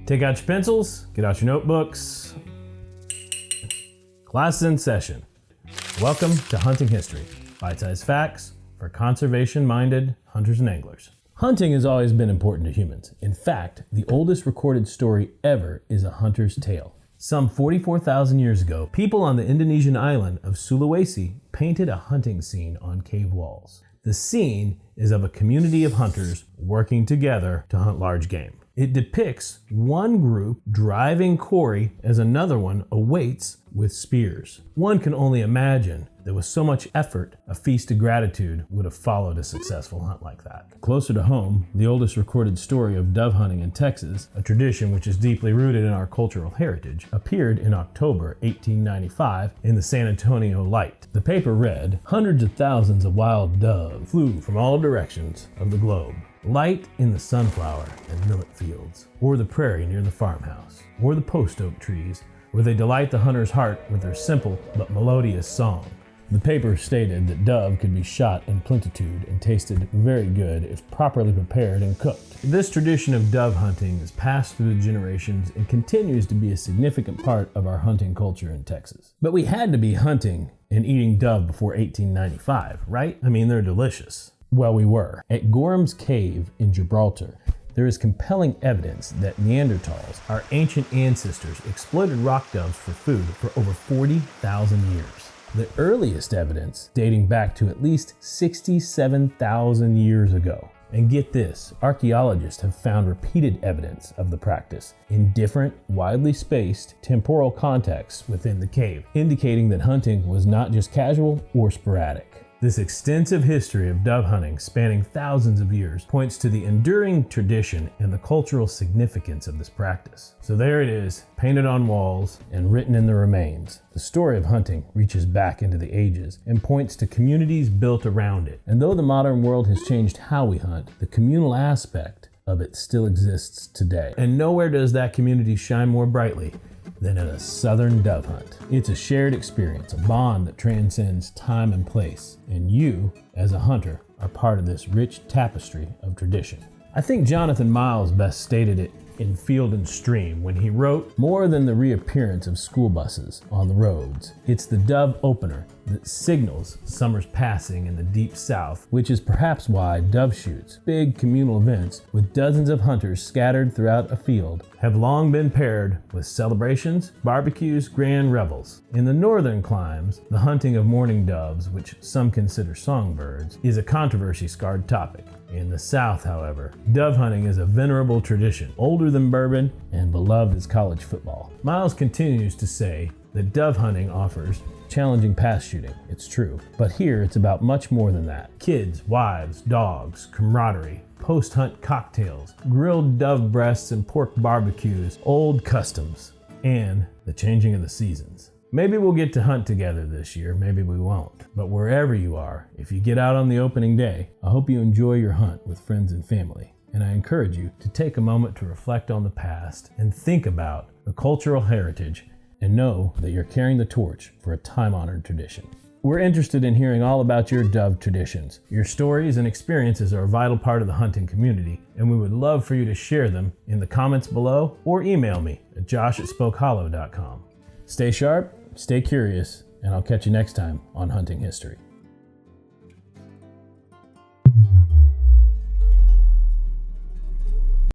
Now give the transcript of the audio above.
Take out your pencils, get out your notebooks. Class in session. Welcome to Hunting History, bite-sized facts for conservation-minded hunters and anglers. Hunting has always been important to humans. In fact, the oldest recorded story ever is a hunter's tale. Some 44,000 years ago, people on the Indonesian island of Sulawesi painted a hunting scene on cave walls. The scene is of a community of hunters working together to hunt large game. It depicts one group driving quarry as another one awaits with spears. One can only imagine that with so much effort, a feast of gratitude would have followed a successful hunt like that. Closer to home, the oldest recorded story of dove hunting in Texas, a tradition which is deeply rooted in our cultural heritage, appeared in October 1895 in the San Antonio Light. The paper read, "Hundreds of thousands of wild doves flew from all directions of the globe. Light in the sunflower and millet fields, or the prairie near the farmhouse, or the post oak trees, where they delight the hunter's heart with their simple but melodious song." The paper stated that dove could be shot in plentitude and tasted very good if properly prepared and cooked. This tradition of dove hunting is passed through the generations and continues to be a significant part of our hunting culture in Texas. But we had to be hunting and eating dove before 1895, right? I mean, they're delicious. Well, we were. At Gorham's Cave in Gibraltar, there is compelling evidence that Neanderthals, our ancient ancestors, exploited rock doves for food for over 40,000 years. The earliest evidence dating back to at least 67,000 years ago. And get this, archaeologists have found repeated evidence of the practice in different, widely spaced temporal contexts within the cave, indicating that hunting was not just casual or sporadic. This extensive history of dove hunting, spanning thousands of years, points to the enduring tradition and the cultural significance of this practice. So there it is, painted on walls and written in the remains. The story of hunting reaches back into the ages and points to communities built around it. And though the modern world has changed how we hunt, the communal aspect of it still exists today. And nowhere does that community shine more brightly than in a southern dove hunt. It's a shared experience, a bond that transcends time and place. And you, as a hunter, are part of this rich tapestry of tradition. I think Jonathan Miles best stated it in Field and Stream when he wrote, "More than the reappearance of school buses on the roads, it's the dove opener that signals summer's passing in the deep south, which is perhaps why dove shoots, big communal events with dozens of hunters scattered throughout a field, have long been paired with celebrations, barbecues, grand revels. In the northern climes, the hunting of mourning doves, which some consider songbirds, is a controversy-scarred topic. In the South, however, dove hunting is a venerable tradition, older than bourbon and beloved as college football." Miles continues to say that dove hunting offers challenging pass shooting, it's true, but here it's about much more than that. Kids, wives, dogs, camaraderie, post-hunt cocktails, grilled dove breasts and pork barbecues, old customs, and the changing of the seasons. Maybe we'll get to hunt together this year, maybe we won't. But wherever you are, if you get out on the opening day, I hope you enjoy your hunt with friends and family. And I encourage you to take a moment to reflect on the past and think about the cultural heritage and know that you're carrying the torch for a time-honored tradition. We're interested in hearing all about your dove traditions. Your stories and experiences are a vital part of the hunting community, and we would love for you to share them in the comments below or email me at josh@spokehollow.com. Stay sharp, stay curious, and I'll catch you next time on Hunting History.